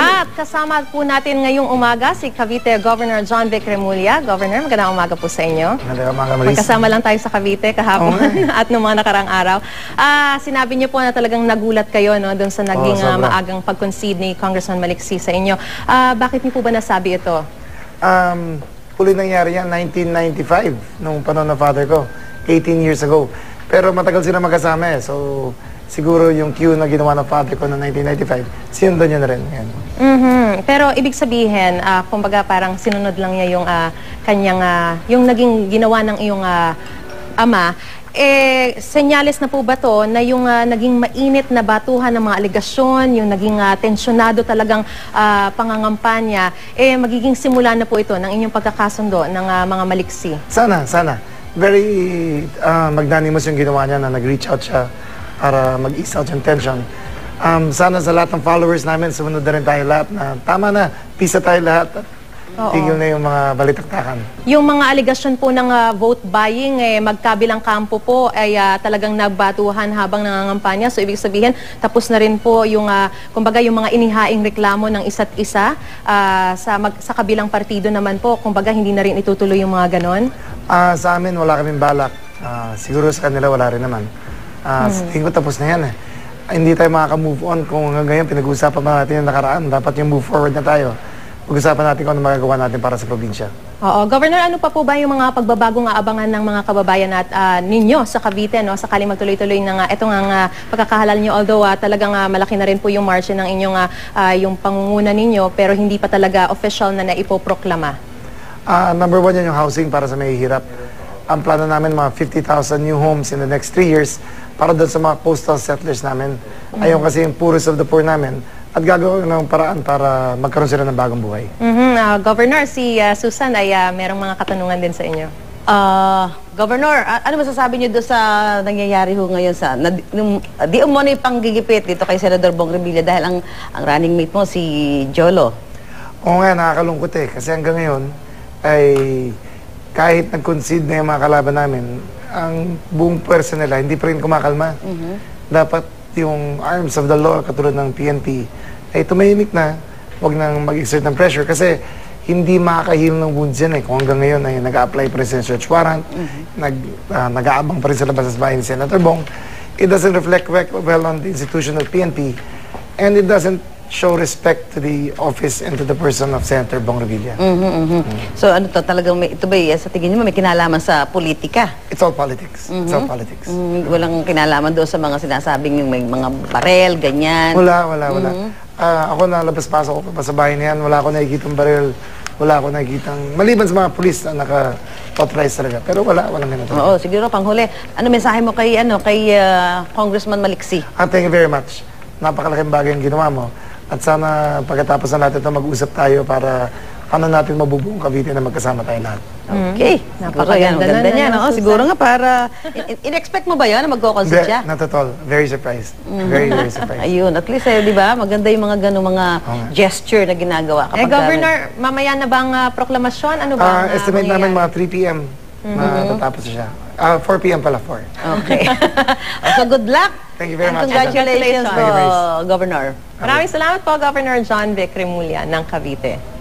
At kasama po natin ngayong umaga si Cavite Governor John Vic Remulla. Governor, magandang umaga po sa inyo. Magandang umaga, Maris. Magkasama lang tayo sa Cavite kahapon at noong mga nakarang araw. Sinabi niyo po na talagang nagulat kayo doon sa naging maagang pag-concede ni Congressman Maliksi sa inyo. Bakit niyo po ba nasabi ito? Huli nangyari yan, 1995, nung panahon ng father ko, 18 years ago. Pero matagal sila magkasama eh. So, siguro yung cue na ginawa ng father ko noong 1995, sinundan niya na rin. Yan. Pero ibig sabihin, kumbaga parang sinunod lang niya yung kanyang, yung naging ginawa ng iyong ama, senyales na po ba to na yung naging mainit na batuhan ng mga aligasyon, yung naging tensyonado talagang pangangampanya, magiging simula na po ito ng inyong pagkakasundo ng mga maliksi? Sana, sana. Very magnanimous yung ginawa niya na nag-reach out siya para mag-ease out yung tension. Sana sa lahat ng followers namin, sumunod na rin tayo lahat na tama na, peace na tayo lahat. Tigil na yung mga balitaktakan. Yung mga aligasyon po ng vote buying, magkabilang kampo po ay talagang nagbatuhan habang nangangampanya. So ibig sabihin, tapos na rin po yung, kumbaga yung mga inihaing reklamo ng isa't isa sa kabilang partido naman po. Kumbaga hindi na rin itutuloy yung mga ganon? Sa amin, wala kaming balak. Siguro sa kanila, wala rin naman. Tingin ko tapos na yan eh. Hindi tayo makaka-move on kung hanggang ngayon pinag-uusapan pa natin yung nakaraan. Dapat yung move forward na tayo. Pag-usapan natin kung ano magagawa natin para sa probinsya. Oo. Governor, ano pa po ba yung mga pagbabagong aabangan ng mga kababayan at ninyo sa Cavite, sakaling magtuloy-tuloy ng itong pagkakahalal nyo? Although talagang malaki na rin po yung margin ng inyong yung pangunguna ninyo, pero hindi pa talaga official na naipoproklama. Number one yan yung housing para sa mahihirap. Ang plano namin mga 50,000 new homes in the next 3 years para doon sa mga coastal settlers namin. Ayaw kasi yung poorest of the poor namin. At gagawin ng paraan para magkaroon sila ng bagong buhay. Governor, si Susan ay merong mga katanungan din sa inyo. Governor, ano masasabi niyo doon sa nangyayari ho ngayon sa di umano yung panggigipit dito kay Senador Bong Revilla dahil ang running mate mo si Jolo? Oo nga, nakakalungkot eh. Kasi hanggang ngayon ay kahit nag-concede na yung mga kalaban namin, ang buong pwersa nila hindi pa rin kumakalma. Dapat yung arms of the law katulad ng PNP ay tumahimik na, huwag nang mag-exert ng pressure kasi hindi makakahil ng wounds yan eh. Kung hanggang ngayon ay nag-a-apply pa rin sa search warrant, nag-aabang pa rin sa labas sa bahay ni Senator Bong, it doesn't reflect well on the institution of PNP and it doesn't show respect to the office and to the person of Senator Bong Revilla. So ano to, talagang ito ba sa tingin niyo may kinalaman sa politika? It's all politics. It's all politics. Walang kinalaman doon sa mga sinasabing yung may mga barel, ganyan? Wala. Ako nalabas-pasok ko pa sa bahay na yan. Wala ako nakikitang baril. Wala ako nakikitang... Maliban sa mga pulis na naka-authorize talaga. Pero walang ganito. Oo, siguro panghuli. Ano mensahe mo kay Congressman Maliksi? Thank you very much. Napakalaking bagay yung ginawa mo. At sana pagkatapos na natin ito mag-usap tayo para paano natin mabubuong Cavite na magkasama tayo lahat. Okay. Napakaganda niya. Siguro nga para... In-expect mo ba yan na magkoconsult siya? Not at all. Very surprised. Very surprised. Ayun. At least, di ba? Maganda yung mga ganong mga gesture na ginagawa. Governor, mamaya na bang proklamasyon? Ano ba? Estimate namin mga 3 p.m. Matatapos siya. 4 p.m. pala, 4. Okay. So, good luck. Thank you very much. Congratulations po, Governor. Maraming salamat po, Governor John Vic Remulla ng Cavite.